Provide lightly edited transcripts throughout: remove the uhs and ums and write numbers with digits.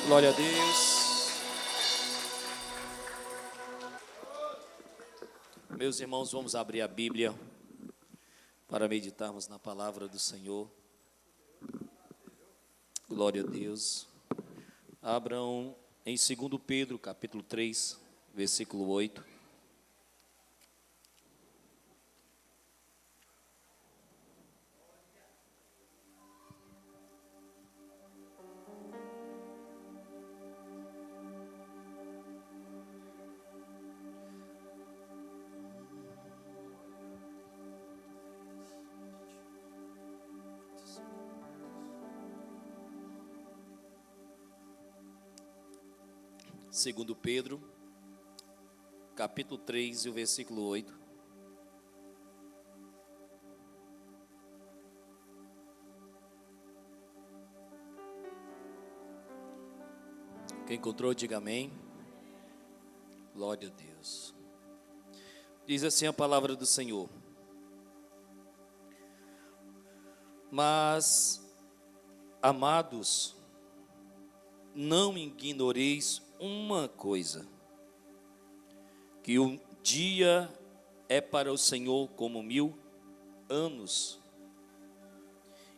Glória a Deus. Meus irmãos, vamos abrir a Bíblia para meditarmos na palavra do Senhor. Glória a Deus. Abram em 2 Pedro, capítulo 3, versículo 8. Segundo Pedro, capítulo 3 e o versículo 8. Quem encontrou, diga amém. Glória a Deus. Diz assim a palavra do Senhor. Mas, amados, não ignoreis uma coisa, que um dia é para o Senhor como 1000 anos,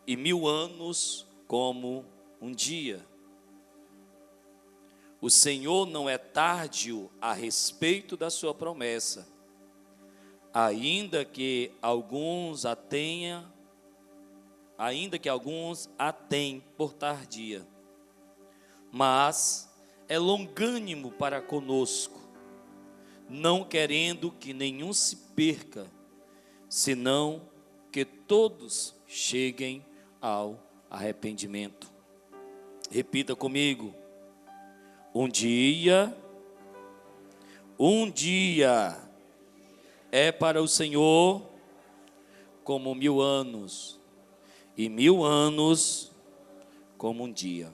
e 1000 anos como um dia. O Senhor não é tardio a respeito da sua promessa, ainda que alguns a tenham por tardia, mas é longânimo para conosco, não querendo que nenhum se perca, senão que todos cheguem ao arrependimento. Repita comigo: um dia é para o Senhor como 1000 anos, e 1000 anos como um dia.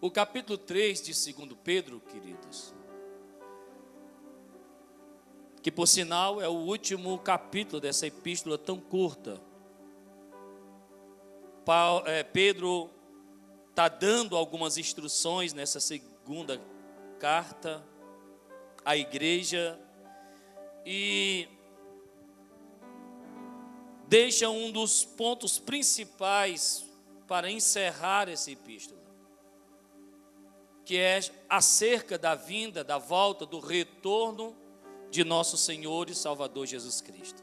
O capítulo 3 de 2 Pedro, queridos, que por sinal é o último capítulo dessa epístola tão curta. Pedro está dando algumas instruções nessa segunda carta à igreja e deixa um dos pontos principais para encerrar essa epístola, que é acerca da vinda, da volta, do retorno de nosso Senhor e Salvador Jesus Cristo.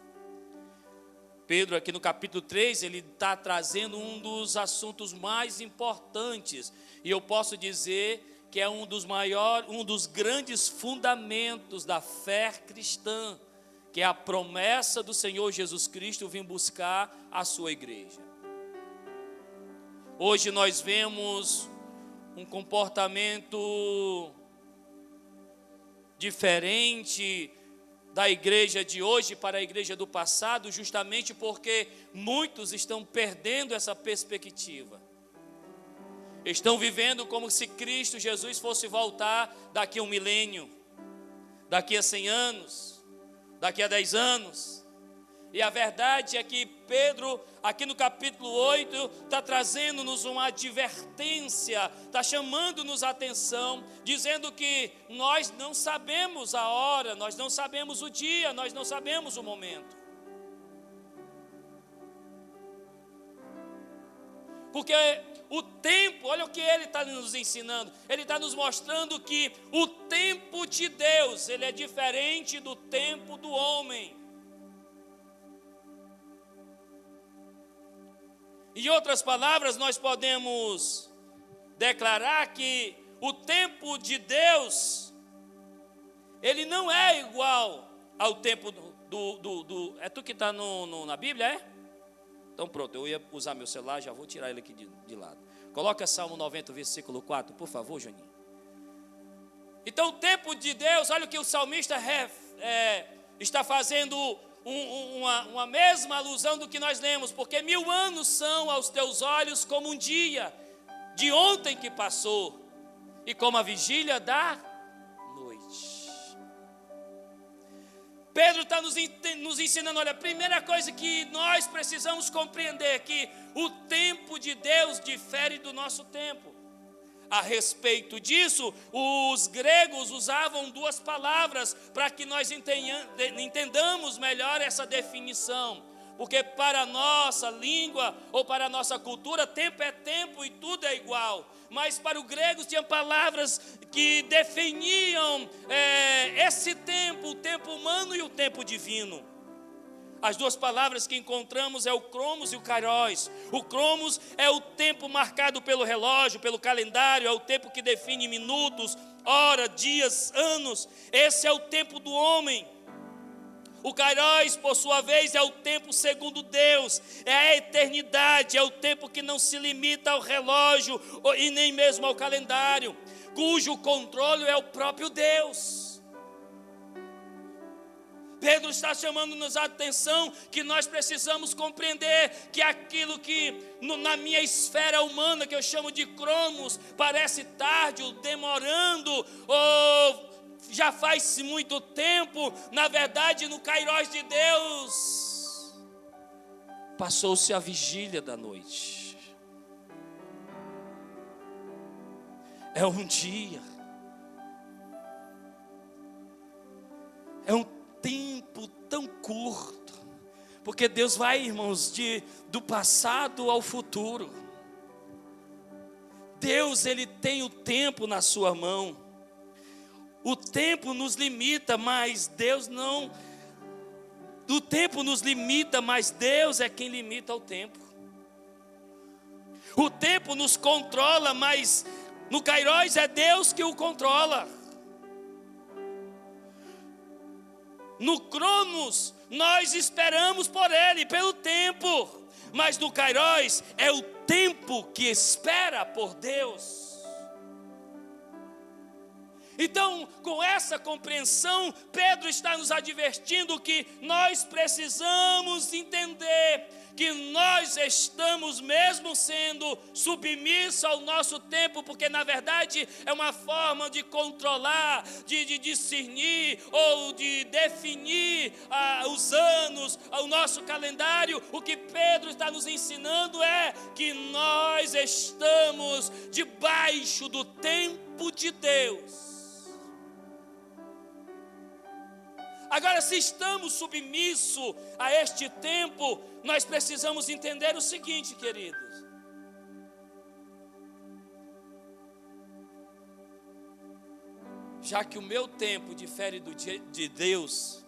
Pedro, aqui no capítulo 3, ele está trazendo um dos assuntos mais importantes, e eu posso dizer que é um dos grandes fundamentos da fé cristã, que é a promessa do Senhor Jesus Cristo vir buscar a sua igreja. Hoje nós vemos um comportamento diferente da igreja de hoje para a igreja do passado, justamente porque muitos estão perdendo essa perspectiva. Estão vivendo como se Cristo Jesus fosse voltar daqui a 1 milênio, daqui a 100 anos, daqui a 10 anos. E a verdade é que Pedro, aqui no capítulo 8, está trazendo-nos uma advertência, está chamando-nos a atenção, dizendo que nós não sabemos a hora, nós não sabemos o dia, nós não sabemos o momento. Porque o tempo, olha o que ele está nos ensinando, ele está nos mostrando que o tempo de Deus, ele é diferente do tempo do homem. Em outras palavras, nós podemos declarar que o tempo de Deus, ele não é igual ao tempo do é tu que está na Bíblia, é? Então pronto, eu ia usar meu celular, já vou tirar ele aqui de lado. Coloca Salmo 90, versículo 4, por favor, Juninho. Então o tempo de Deus, olha o que o salmista está fazendo uma mesma alusão do que nós lemos, porque 1000 anos são aos teus olhos como um dia de ontem que passou, e como a vigília da noite. Pedro está nos ensinando, olha, a primeira coisa que nós precisamos compreender é que o tempo de Deus difere do nosso tempo. A respeito disso, os gregos usavam duas palavras para que nós entendamos melhor essa definição. Porque para a nossa língua ou para a nossa cultura, tempo é tempo e tudo é igual. Mas para o grego tinha palavras que definiam esse tempo, o tempo humano e o tempo divino. As duas palavras que encontramos é o cromos e o kairos. O cromos é o tempo marcado pelo relógio, pelo calendário, é o tempo que define minutos, horas, dias, anos. Esse é o tempo do homem. O kairos, por sua vez, é o tempo segundo Deus, é a eternidade, é o tempo que não se limita ao relógio e nem mesmo ao calendário, cujo controle é o próprio Deus. Pedro está chamando-nos a atenção que nós precisamos compreender que aquilo que na minha esfera humana, que eu chamo de cromos, parece tarde, ou demorando, ou já faz muito tempo, na verdade no kairos de Deus, passou-se a vigília da noite. É um dia, é um tempo tão curto, porque Deus vai, irmãos, do passado ao futuro. Deus, Ele tem o tempo na sua mão. O tempo nos limita, mas Deus não. O tempo nos limita, mas Deus é quem limita o tempo. O tempo nos controla, mas no kairos é Deus que o controla. No cronos, nós esperamos por Ele, pelo tempo. Mas no kairos, é o tempo que espera por Deus. Então, com essa compreensão, Pedro está nos advertindo que nós precisamos entender que nós estamos mesmo sendo submissos ao nosso tempo, porque na verdade é uma forma de controlar, de discernir ou de definir os anos, o nosso calendário. O que Pedro está nos ensinando é que nós estamos debaixo do tempo de Deus. Agora, se estamos submissos a este tempo, nós precisamos entender o seguinte, queridos. Já que o meu tempo difere do dia de Deus,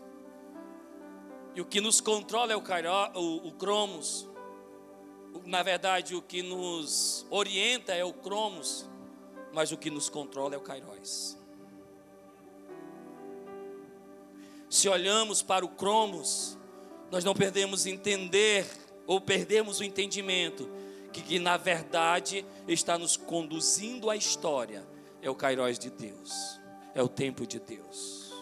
e o que nos controla é o cromos, na verdade o que nos orienta é o cromos, mas o que nos controla é o kairos. Se olhamos para o cromos, nós não perdemos entender, ou perdemos o entendimento, que na verdade está nos conduzindo à história, é o kairos de Deus, é o tempo de Deus.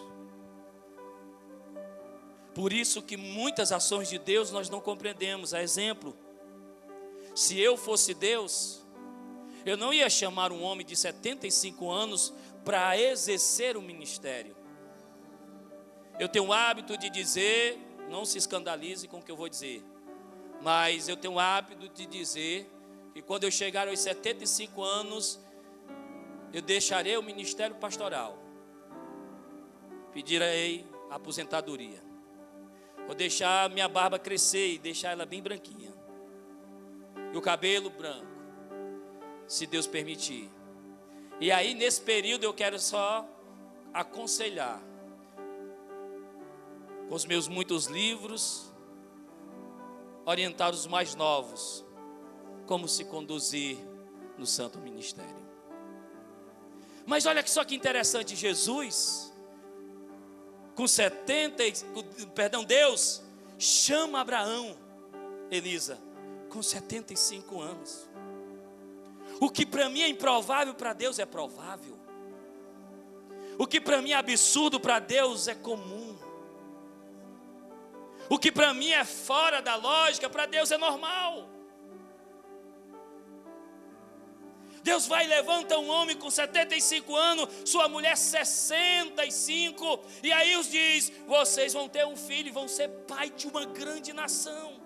Por isso que muitas ações de Deus nós não compreendemos. A exemplo, se eu fosse Deus, eu não ia chamar um homem de 75 anos para exercer o ministério. Eu tenho o hábito de dizer, não se escandalize com o que eu vou dizer, mas eu tenho o hábito de dizer que quando eu chegar aos 75 anos, eu deixarei o ministério pastoral, pedirei aposentadoria, vou deixar minha barba crescer e deixar ela bem branquinha, e o cabelo branco, se Deus permitir. E aí nesse período eu quero só aconselhar, com os meus muitos livros, orientar os mais novos, como se conduzir no santo ministério. Mas olha só que interessante, Jesus, Deus chama Abraão, Elisa, com 75 anos. O que para mim é improvável, para Deus é provável. O que para mim é absurdo, para Deus é comum. O que para mim é fora da lógica, para Deus é normal. Deus vai e levanta um homem com 75 anos, sua mulher 65, e aí os diz: vocês vão ter um filho e vão ser pai de uma grande nação.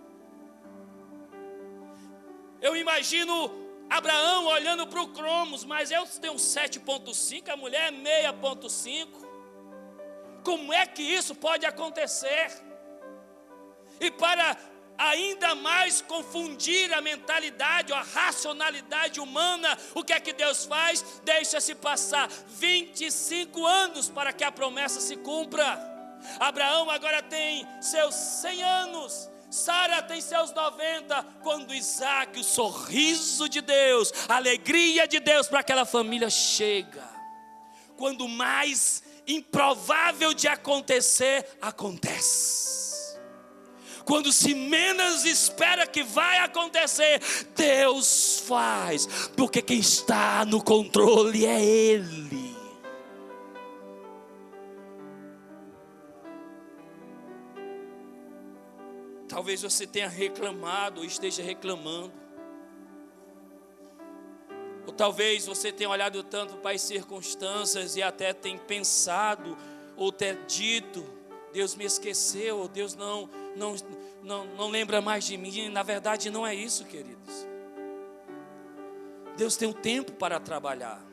Eu imagino Abraão olhando para o Cromos, mas eu tenho 7,5, a mulher é 6,5. Como é que isso pode acontecer? E para ainda mais confundir a mentalidade, a racionalidade humana, o que é que Deus faz? Deixa-se passar 25 anos para que a promessa se cumpra. Abraão agora tem seus 100 anos, Sara tem seus 90, quando Isaac, o sorriso de Deus, a alegria de Deus para aquela família chega. Quando mais improvável de acontecer, acontece. Quando se menos espera que vai acontecer, Deus faz, porque quem está no controle é Ele. Talvez você tenha reclamado ou esteja reclamando, ou talvez você tenha olhado tanto para as circunstâncias e até tenha pensado ou ter dito: Deus me esqueceu, ou Deus não lembra mais de mim. Na verdade não é isso, queridos. Deus tem um tempo para trabalhar.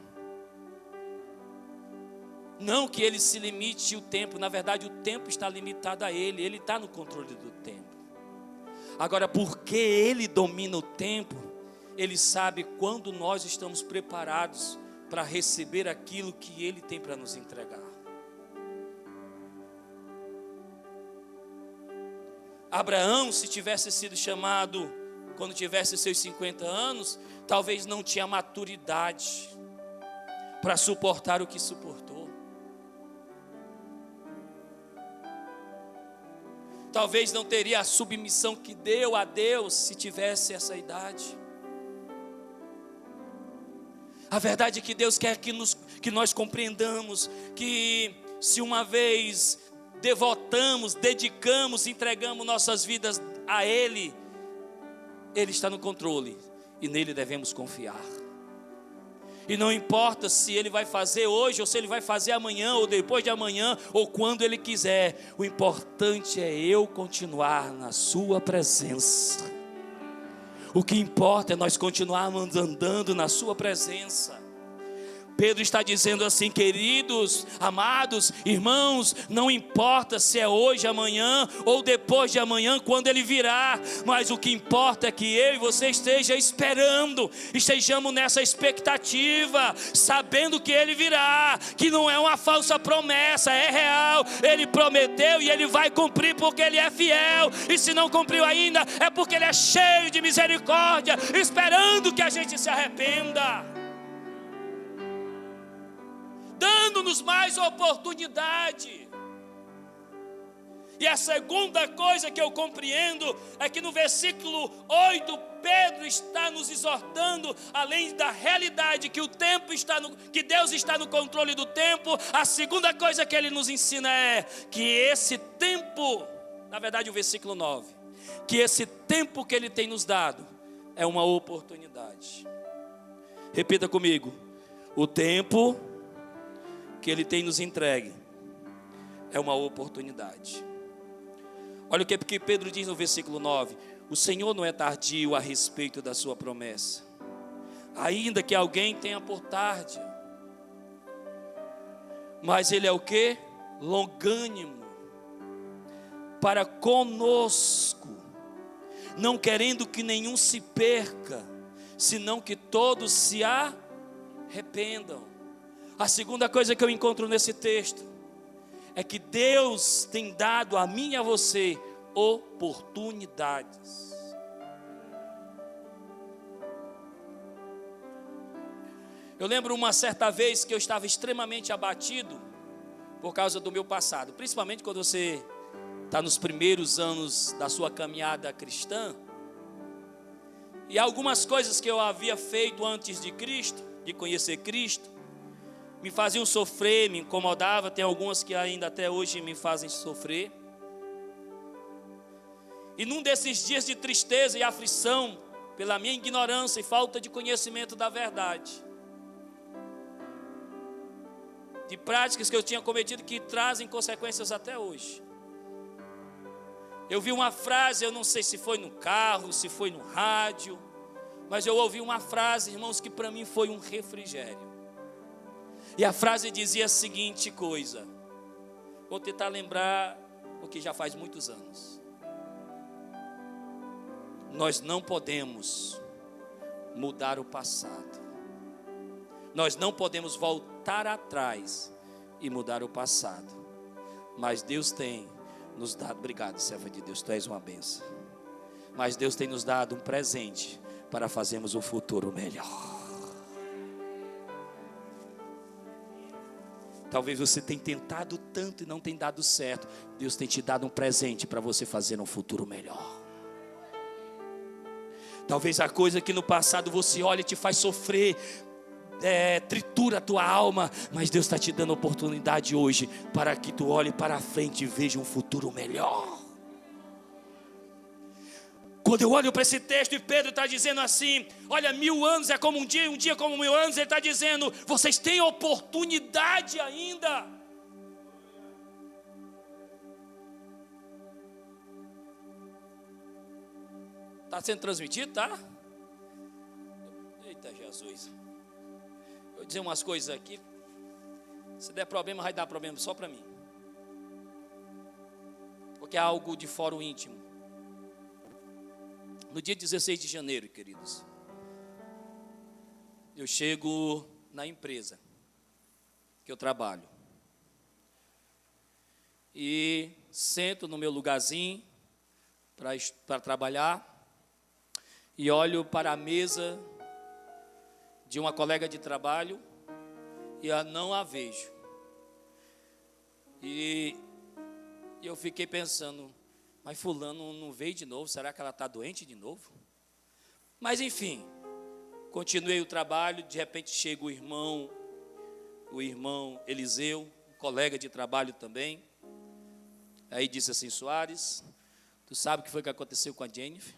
Não que Ele se limite o tempo, na verdade o tempo está limitado a Ele. Ele está no controle do tempo. Agora, porque Ele domina o tempo, Ele sabe quando nós estamos preparados para receber aquilo que Ele tem para nos entregar. Abraão, se tivesse sido chamado quando tivesse seus 50 anos, talvez não tinha maturidade para suportar o que suportou. Talvez não teria a submissão que deu a Deus se tivesse essa idade. A verdade é que Deus quer que nós compreendamos que se uma vez devotamos, dedicamos, entregamos nossas vidas a Ele, Ele está no controle e nele devemos confiar. E não importa se Ele vai fazer hoje, ou se Ele vai fazer amanhã, ou depois de amanhã, ou quando Ele quiser. O importante é eu continuar na sua presença. O que importa é nós continuarmos andando na sua presença. Pedro está dizendo assim: queridos, amados, irmãos, não importa se é hoje, amanhã ou depois de amanhã, quando Ele virá, mas o que importa é que eu e você estejamos nessa expectativa, sabendo que Ele virá, que não é uma falsa promessa, é real. Ele prometeu e Ele vai cumprir, porque Ele é fiel, e se não cumpriu ainda, é porque Ele é cheio de misericórdia, esperando que a gente se arrependa, dando-nos mais oportunidade. E a segunda coisa que eu compreendo é que no versículo 8, Pedro está nos exortando, além da realidade que que Deus está no controle do tempo, a segunda coisa que ele nos ensina é que esse tempo, na verdade o versículo 9, que esse tempo que Ele tem nos dado é uma oportunidade. Repita comigo: o tempo que Ele tem nos entregue é uma oportunidade. Olha o que Pedro diz no versículo 9: o Senhor não é tardio a respeito da sua promessa, ainda que alguém tenha por tarde, mas Ele é o que? Longânimo para conosco, não querendo que nenhum se perca, senão que todos se arrependam. A segunda coisa que eu encontro nesse texto é que Deus tem dado a mim e a você oportunidades. Eu lembro uma certa vez que eu estava extremamente abatido por causa do meu passado, principalmente quando você está nos primeiros anos da sua caminhada cristã, e algumas coisas que eu havia feito antes de Cristo, de conhecer Cristo, me faziam sofrer, me incomodava. Tem algumas que ainda até hoje me fazem sofrer. E num desses dias de tristeza e aflição, pela minha ignorância e falta de conhecimento da verdade, de práticas que eu tinha cometido que trazem consequências até hoje. Eu vi uma frase, eu não sei se foi no carro, se foi no rádio, mas eu ouvi uma frase, irmãos, que para mim foi um refrigério. E a frase dizia a seguinte coisa, vou tentar lembrar o que já faz muitos anos. Nós não podemos mudar o passado. Nós não podemos voltar atrás e mudar o passado. Mas Deus tem nos dado, obrigado, serva de Deus, tu és uma bênção. Mas Deus tem nos dado um presente para fazermos um futuro melhor. Talvez você tenha tentado tanto e não tenha dado certo. Deus tem te dado um presente para você fazer um futuro melhor. Talvez a coisa que no passado você olha e te faz sofrer, tritura a tua alma, mas Deus está te dando oportunidade hoje para que tu olhe para a frente e veja um futuro melhor. Quando eu olho para esse texto e Pedro está dizendo assim, olha, 1000 anos é como um dia como 1000 anos, ele está dizendo, vocês têm oportunidade ainda. Está sendo transmitido, tá? Eita Jesus. Eu vou dizer umas coisas aqui. Se der problema, vai dar problema só para mim. Porque é algo de fora o íntimo. No dia 16 de janeiro, queridos, eu chego na empresa que eu trabalho. E sento no meu lugarzinho para trabalhar. E olho para a mesa de uma colega de trabalho e eu não a vejo. E eu fiquei pensando, mas fulano não veio de novo, será que ela está doente de novo? Mas enfim, continuei o trabalho, de repente chega o irmão Eliseu, colega de trabalho também. Aí disse assim, Soares, tu sabe o que foi que aconteceu com a Jennifer?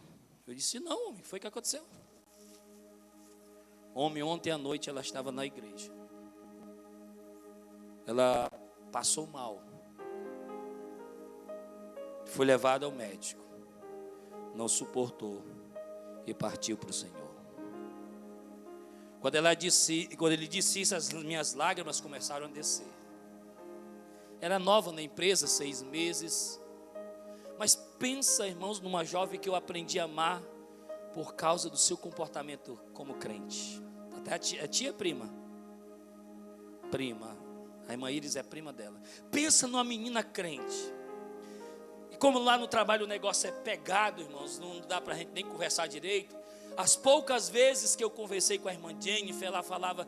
Eu disse, não, homem, foi o que aconteceu. Homem, ontem à noite ela estava na igreja. Ela passou mal. Foi levada ao médico. Não suportou e partiu para o Senhor. Quando ele disse isso, as minhas lágrimas começaram a descer. Era nova na empresa, 6 meses. Mas pensa, irmãos, numa jovem que eu aprendi a amar por causa do seu comportamento como crente. Até a tia prima. A irmã Iris é prima dela. Pensa numa menina crente. E como lá no trabalho o negócio é pegado, irmãos, não dá para a gente nem conversar direito. As poucas vezes que eu conversei com a irmã Jennifer, ela falava,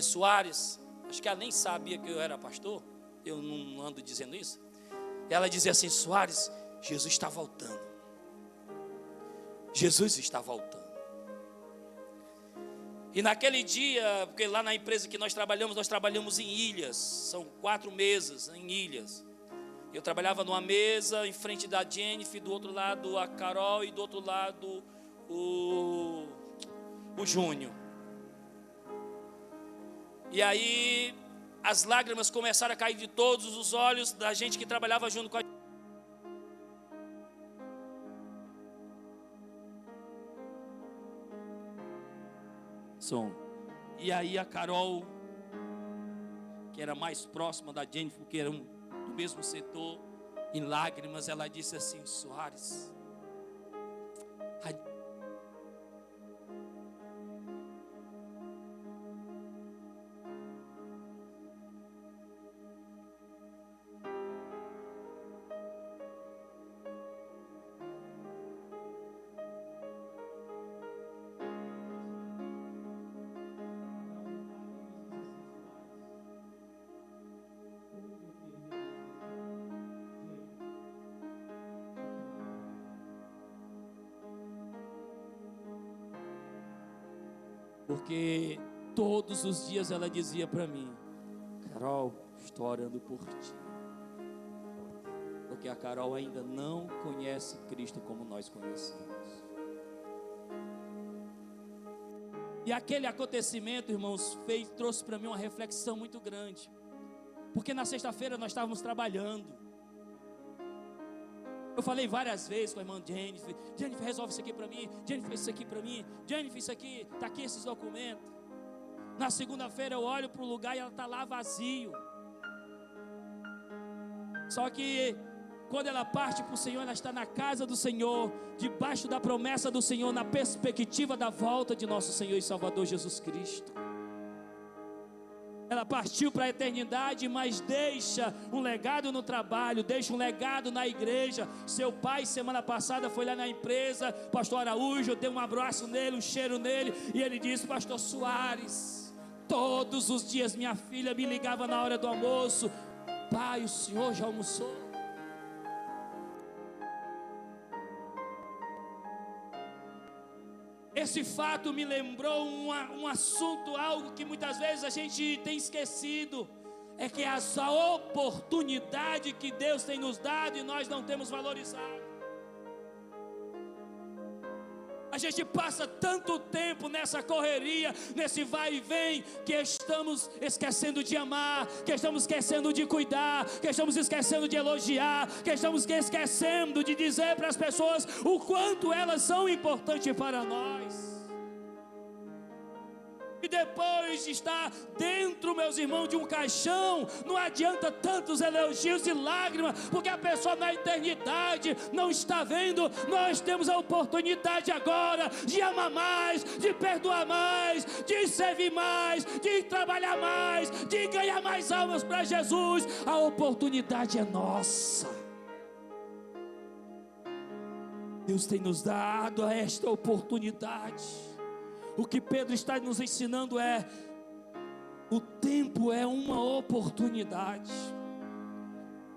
Soares, acho que ela nem sabia que eu era pastor. Eu não ando dizendo isso. Ela dizia assim, Soares, Jesus está voltando. Jesus está voltando. E naquele dia, porque lá na empresa que nós trabalhamos em ilhas. São 4 mesas em ilhas. Eu trabalhava numa mesa em frente da Jennifer, do outro lado a Carol e do outro lado o Júnior. E aí as lágrimas começaram a cair de todos os olhos da gente que trabalhava junto com a som. E aí a Carol, que era mais próxima da Jennifer, que era do mesmo setor, em lágrimas, ela disse assim, Soares, porque todos os dias ela dizia para mim, Carol, estou orando por ti. Porque a Carol ainda não conhece Cristo como nós conhecemos. E aquele acontecimento, irmãos, trouxe para mim uma reflexão muito grande. Porque na sexta-feira nós estávamos trabalhando. Eu falei várias vezes com a irmã Jennifer: Jennifer, resolve isso aqui para mim. Jennifer, isso aqui para mim. Jennifer, isso aqui, está aqui esses documentos. Na segunda-feira eu olho para o lugar e ela está lá vazio. Só que quando ela parte para o Senhor, ela está na casa do Senhor, debaixo da promessa do Senhor, na perspectiva da volta de nosso Senhor e Salvador Jesus Cristo. Ela partiu para a eternidade, mas deixa um legado no trabalho, deixa um legado na igreja. Seu pai, semana passada, foi lá na empresa, pastor Araújo, eu dei um abraço nele, um cheiro nele, e ele disse: pastor Soares, todos os dias minha filha me ligava na hora do almoço: pai, o senhor já almoçou? Esse fato me lembrou um assunto, algo que muitas vezes a gente tem esquecido. É que essa oportunidade que Deus tem nos dado e nós não temos valorizado. A gente passa tanto tempo nessa correria, nesse vai e vem, que estamos esquecendo de amar, que estamos esquecendo de cuidar, que estamos esquecendo de elogiar, que estamos esquecendo de dizer para as pessoas o quanto elas são importantes para nós. E depois de estar dentro, meus irmãos, de um caixão, não adianta tantos elogios e lágrimas, porque a pessoa na eternidade não está vendo. Nós temos a oportunidade agora de amar mais, de perdoar mais, de servir mais, de trabalhar mais, de ganhar mais almas para Jesus. A oportunidade é nossa. Deus tem nos dado esta oportunidade. O que Pedro está nos ensinando é: o tempo é uma oportunidade.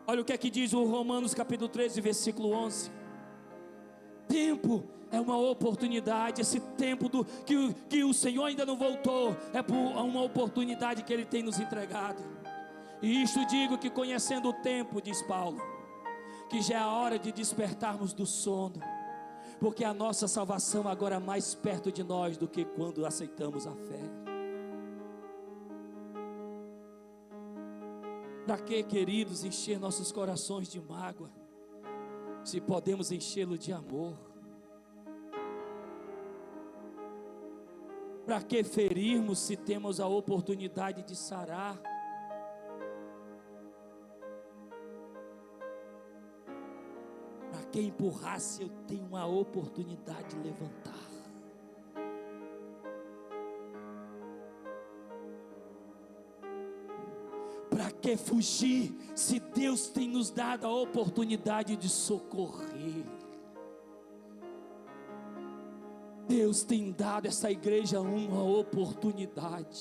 Olha o que é que diz o Romanos capítulo 13, versículo 11. Tempo é uma oportunidade. Esse tempo que o Senhor ainda não voltou, é por uma oportunidade que Ele tem nos entregado. E isto digo, que conhecendo o tempo, diz Paulo, que já é a hora de despertarmos do sono, porque a nossa salvação agora é mais perto de nós do que quando aceitamos a fé. Para que, queridos, encher nossos corações de mágoa, se podemos enchê-lo de amor? Para que ferirmos, se temos a oportunidade de sarar? Para que empurrar, se eu tenho uma oportunidade de levantar? Para que fugir, se Deus tem nos dado a oportunidade de socorrer? Deus tem dado a essa igreja uma oportunidade,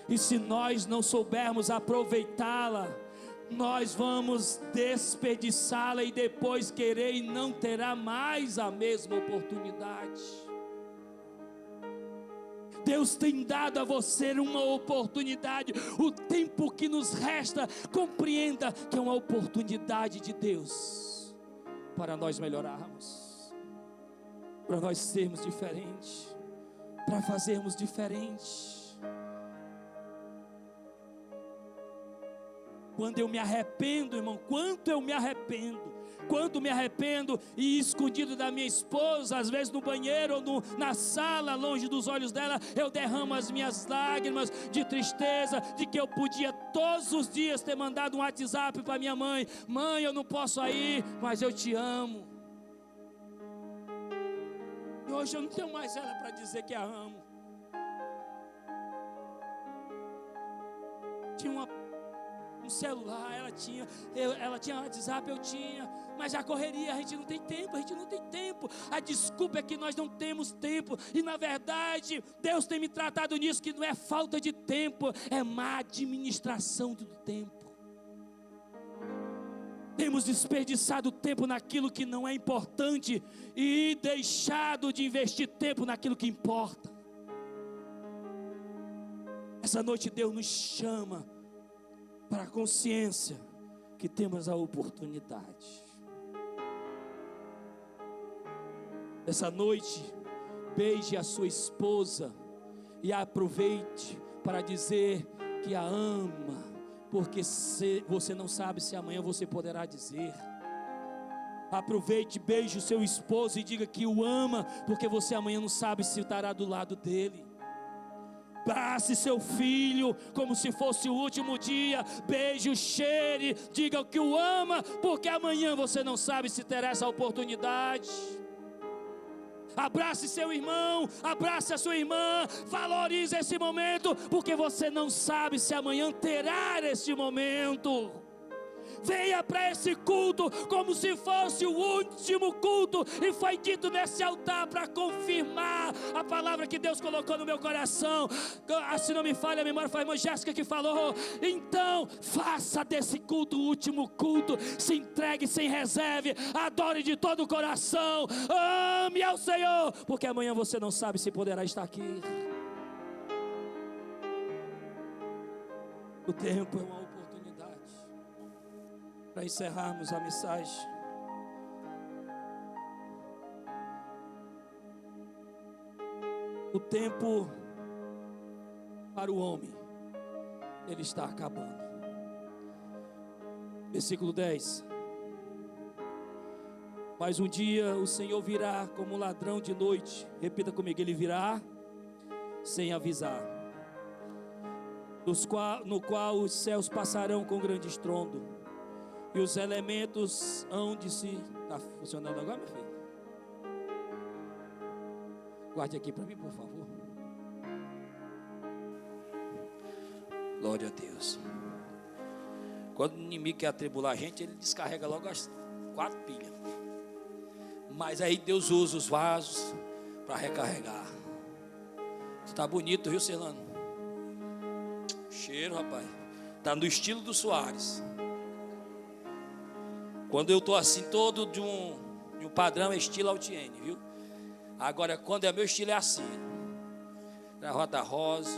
e se nós não soubermos aproveitá-la, nós vamos desperdiçá-la e depois querer e não terá mais a mesma oportunidade. Deus tem dado a você uma oportunidade. O tempo que nos resta, compreenda que é uma oportunidade de Deus para nós melhorarmos, para nós sermos diferentes, para fazermos diferente. Quando eu me arrependo, irmão, quanto me arrependo, e escondido da minha esposa, às vezes no banheiro ou na sala, longe dos olhos dela, eu derramo as minhas lágrimas de tristeza, de que eu podia todos os dias ter mandado um WhatsApp para minha mãe: mãe, eu não posso ir, mas eu te amo. E hoje eu não tenho mais ela para dizer que a amo. Tinha um celular, ela tinha WhatsApp, eu tinha, mas a correria, a gente não tem tempo. A desculpa é que nós não temos tempo, e na verdade Deus tem me tratado nisso, que não é falta de tempo, é má administração do tempo. Temos desperdiçado tempo naquilo que não é importante e deixado de investir tempo naquilo que importa. Essa noite Deus nos chama para a consciência que temos a oportunidade. Essa noite beije a sua esposa e aproveite para dizer que a ama, porque você não sabe se amanhã você poderá dizer. Aproveite, beije o seu esposo e diga que o ama, porque você amanhã não sabe se estará do lado dele. Abrace seu filho como se fosse o último dia, beije, cheire, diga que o ama, porque amanhã você não sabe se terá essa oportunidade. Abrace seu irmão, abrace a sua irmã, valorize esse momento, porque você não sabe se amanhã terá esse momento. Venha para esse culto como se fosse o último culto, e foi dito nesse altar para confirmar a palavra que Deus colocou no meu coração. Se não me falha a memória, foi a irmã Jéssica que falou. Então faça desse culto o último culto, se entregue sem reserva, adore de todo o coração, ame ao Senhor, porque amanhã você não sabe se poderá estar aqui. O tempo é uma oportunidade. Para encerrarmos a mensagem, o tempo para o homem, ele está acabando. Versículo 10. Mas um dia o Senhor virá como um ladrão de noite. Repita comigo: ele virá sem avisar, no qual os céus passarão com grande estrondo, e os elementos hão de se... Está funcionando agora, meu filho? Guarde aqui para mim, por favor. Glória a Deus. Quando o inimigo quer atribular a gente, ele descarrega logo as 4 pilhas. Mas aí Deus usa os vasos para recarregar. Está bonito, viu, Celano? Cheiro, rapaz. Está no estilo do Soares. Quando eu estou assim, todo de um padrão, é estilo Altiene, viu? Agora, quando é meu estilo, é assim: gravata rosa,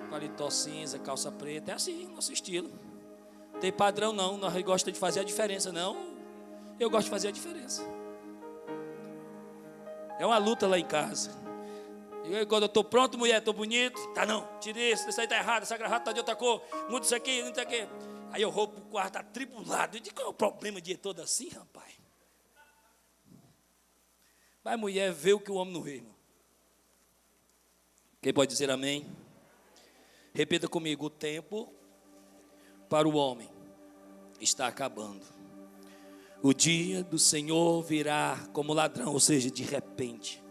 paletó cinza, calça preta. É assim, nosso estilo. Não tem padrão não, nós gostamos de fazer a diferença, não. Eu gosto de fazer a diferença. É uma luta lá em casa. E quando eu estou pronto, mulher, estou bonito. Tá não, tire isso aí está errado, essa gravata está de outra cor, muda isso aqui, não sei o quê. Aí eu vou para o quarto atribulado. Eu digo: qual é o problema de ir todo assim, rapaz? Mas mulher vê o que o homem não vê, irmão. Quem pode dizer amém? Repita comigo: o tempo para o homem está acabando. O dia do Senhor virá como ladrão, ou seja, de repente,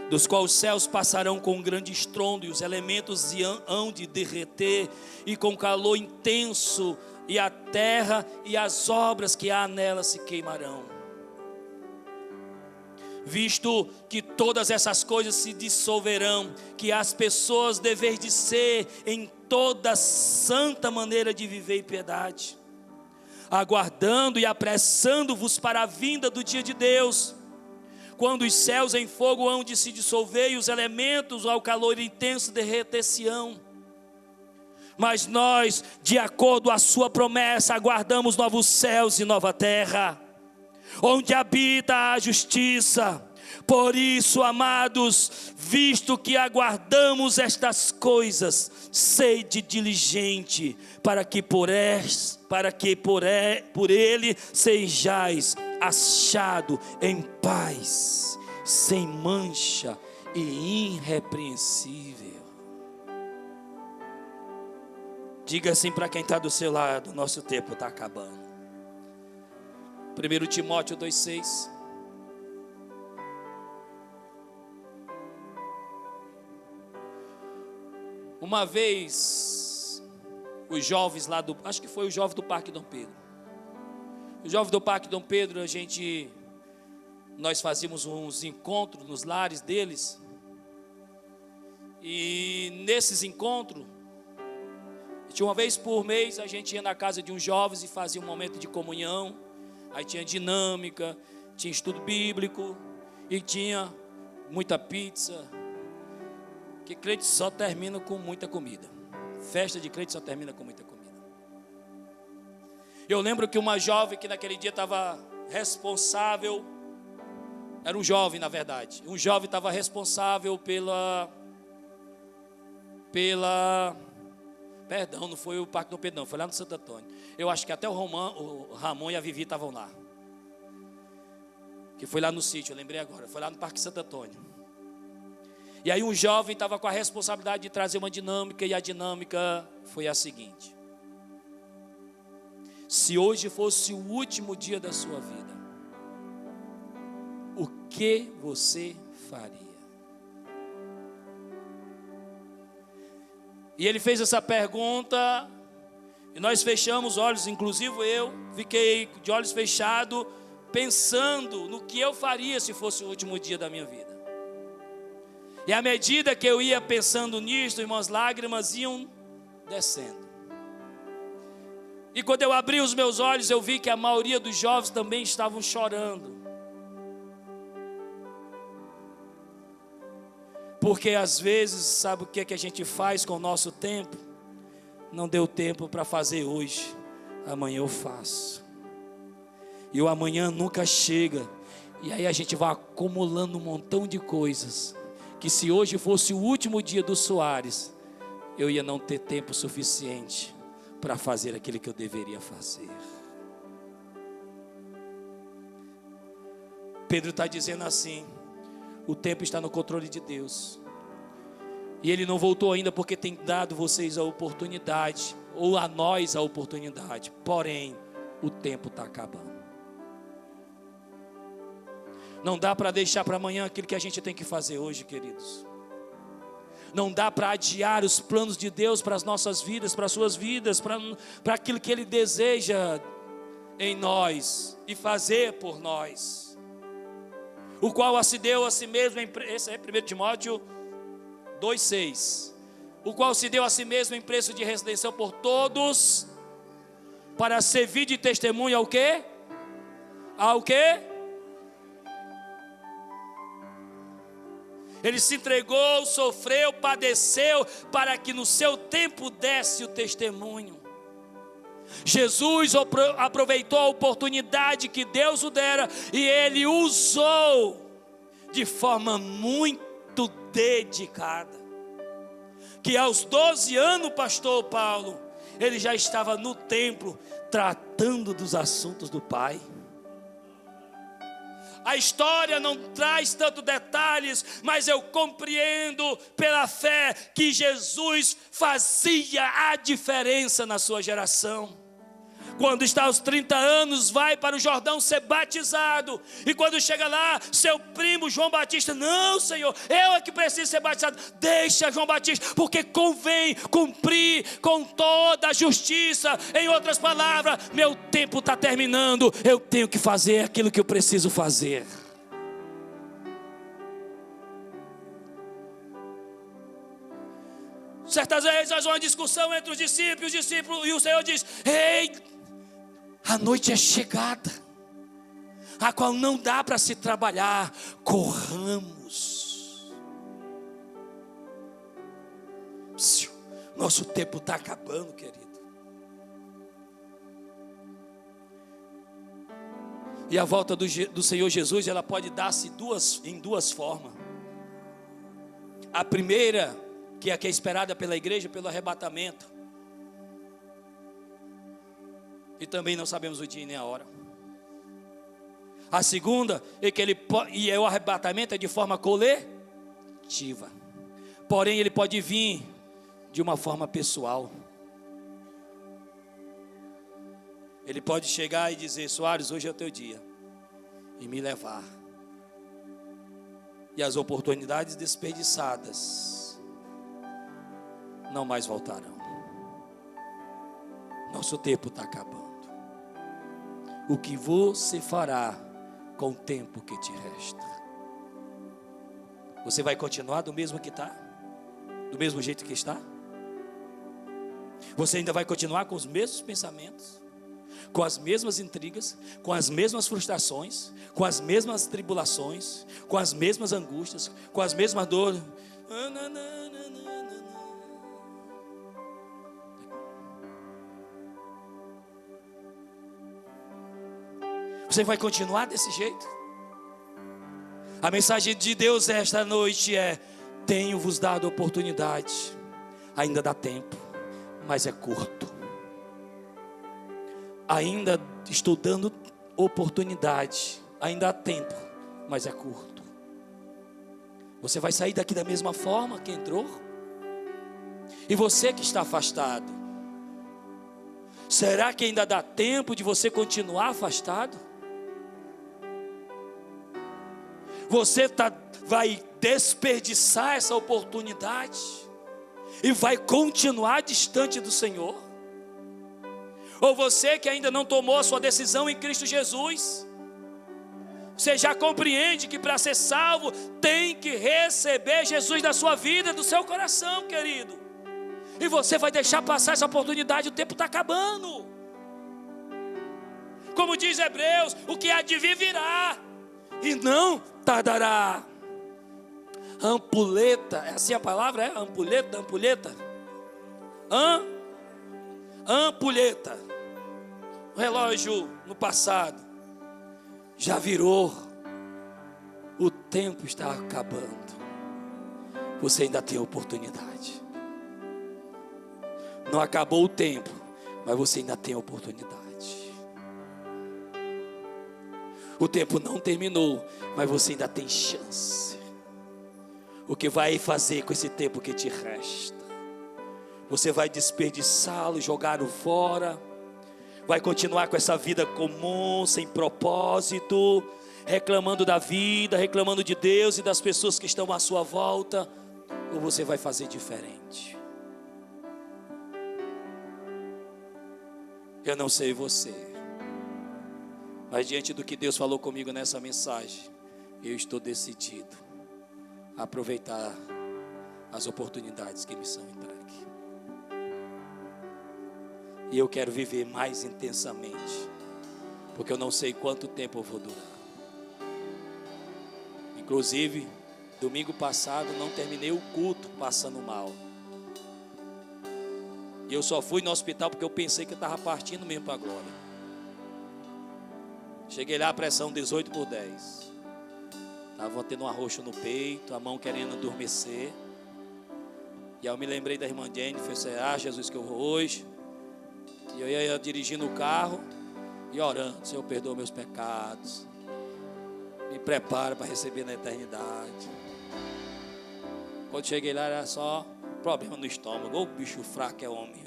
dos quais os céus passarão com um grande estrondo, e os elementos hão de derreter, e com calor intenso, e a terra e as obras que há nela se queimarão. Visto que todas essas coisas se dissolverão, que as pessoas devem de ser em toda santa maneira de viver em piedade, aguardando e apressando-vos para a vinda do dia de Deus, quando os céus em fogo hão de se dissolver, e os elementos ao calor intenso derreter-se-ão. Mas nós, de acordo com a sua promessa, aguardamos novos céus e nova terra, onde habita a justiça. Por isso, amados, visto que aguardamos estas coisas, sede diligente, para que por ele sejais achado em paz, sem mancha e irrepreensível. Diga assim para quem está do seu lado: nosso tempo está acabando. 1 Timóteo 2,6. Uma vez, os jovens lá acho que foi o jovem do Parque Dom Pedro. O jovem do Parque Dom Pedro, nós fazíamos uns encontros nos lares deles. E nesses encontros, uma vez por mês, a gente ia na casa de uns jovens e fazia um momento de comunhão. Aí tinha dinâmica, tinha estudo bíblico e tinha muita pizza. Que crente só termina com muita comida. Festa de crente só termina com muita comida. Eu lembro que uma jovem que naquele dia estava responsável Era um jovem, na verdade. Um jovem estava responsável perdão, não foi o Parque Dom Pedro, não, foi lá no Santo Antônio. Eu acho que até o Ramon e a Vivi estavam lá. Que foi lá no sítio, eu lembrei agora. Foi lá no Parque Santo Antônio. E aí um jovem estava com a responsabilidade de trazer uma dinâmica, e a dinâmica foi a seguinte: se hoje fosse o último dia da sua vida, o que você faria? E ele fez essa pergunta, e nós fechamos os olhos, inclusive eu fiquei de olhos fechados, pensando no que eu faria se fosse o último dia da minha vida. E à medida que eu ia pensando nisso, irmãos, lágrimas iam descendo. E quando eu abri os meus olhos, eu vi que a maioria dos jovens também estavam chorando. Porque às vezes, sabe o que é que a gente faz com o nosso tempo? Não deu tempo para fazer hoje, amanhã eu faço. E o amanhã nunca chega. E aí a gente vai acumulando um montão de coisas, que se hoje fosse o último dia do Soares, eu ia não ter tempo suficiente para fazer aquilo que eu deveria fazer. Pedro está dizendo assim: o tempo está no controle de Deus. E Ele não voltou ainda porque tem dado vocês a oportunidade, ou a nós a oportunidade. Porém, o tempo está acabando. Não dá para deixar para amanhã aquilo que a gente tem que fazer hoje, queridos. Não dá para adiar os planos de Deus para as nossas vidas, para as suas vidas, para aquilo que Ele deseja em nós e fazer por nós. O qual se deu a si mesmo, esse é 1 Timóteo 2,6. O qual se deu a si mesmo em preço de redenção por todos, para servir de testemunho ao quê? Ao quê? Ele se entregou, sofreu, padeceu, para que no seu tempo desse o testemunho. Jesus aproveitou a oportunidade que Deus o dera, e Ele usou de forma muito dedicada. Que aos 12 anos, pastor Paulo, ele já estava no templo, tratando dos assuntos do Pai. A história não traz tantos detalhes, mas eu compreendo pela fé que Jesus fazia a diferença na sua geração. Quando está aos 30 anos, vai para o Jordão ser batizado. E quando chega lá, seu primo João Batista: não, Senhor, eu é que preciso ser batizado. Deixa João Batista, porque convém cumprir com toda a justiça. Em outras palavras, meu tempo está terminando, eu tenho que fazer aquilo que eu preciso fazer. Certas vezes há uma discussão entre os discípulos, e o Senhor diz: ei, a noite é chegada, a qual não dá para se trabalhar, corramos. Nosso tempo está acabando, querido. E a volta do Senhor Jesus, ela pode dar-se em duas formas. A primeira, que é a que é esperada pela igreja, pelo arrebatamento. E também não sabemos o dia nem a hora. A segunda é que o arrebatamento é de forma coletiva. Porém, ele pode vir de uma forma pessoal. Ele pode chegar e dizer: Soares, hoje é o teu dia, e me levar. E as oportunidades desperdiçadas não mais voltarão. Nosso tempo está acabando. O que você fará com o tempo que te resta? Você vai continuar do mesmo que está? Do mesmo jeito que está? Você ainda vai continuar com os mesmos pensamentos? Com as mesmas intrigas? Com as mesmas frustrações? Com as mesmas tribulações? Com as mesmas angústias? Com as mesmas dores? Você vai continuar desse jeito? A mensagem de Deus esta noite é: tenho-vos dado oportunidade. Ainda dá tempo, mas é curto. Ainda estou dando oportunidade. Ainda há tempo, mas é curto. Você vai sair daqui da mesma forma que entrou? E você que está afastado, será que ainda dá tempo de você continuar afastado? Você vai desperdiçar essa oportunidade e vai continuar distante do Senhor? Ou você que ainda não tomou a sua decisão em Cristo Jesus, você já compreende que para ser salvo tem que receber Jesus na sua vida, do seu coração, querido. E você vai deixar passar essa oportunidade, o tempo está acabando. Como diz Hebreus, o que há de vir virá, e não tardará. Ampulheta, é assim a palavra? É? Ampulheta? Ampulheta. O relógio no passado já virou. O tempo está acabando. Você ainda tem oportunidade. Não acabou o tempo, mas você ainda tem oportunidade. O tempo não terminou, mas você ainda tem chance. O que vai fazer com esse tempo que te resta? Você vai desperdiçá-lo, jogá-lo fora? Vai continuar com essa vida comum, sem propósito, reclamando da vida, reclamando de Deus e das pessoas que estão à sua volta? Ou você vai fazer diferente? Eu não sei você, mas diante do que Deus falou comigo nessa mensagem, eu estou decidido a aproveitar as oportunidades que me são entregues. E eu quero viver mais intensamente, porque eu não sei quanto tempo eu vou durar. Inclusive, domingo passado não terminei o culto passando mal. E eu só fui no hospital porque eu pensei que eu estava partindo mesmo para a glória. Cheguei lá, a pressão 18/10. Estava tendo um arroxo no peito, a mão querendo adormecer. E aí eu me lembrei da irmã Jenny, falei: Jesus, que eu vou hoje. E eu ia dirigindo o carro e orando: Senhor, perdoa meus pecados, me prepara para receber na eternidade. Quando cheguei lá era só problema no estômago. Ô bicho fraco é homem.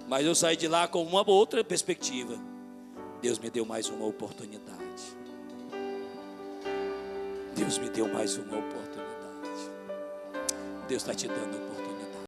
Mas eu saí de lá com uma outra perspectiva. Deus me deu mais uma oportunidade. Deus me deu mais uma oportunidade. Deus está te dando oportunidade.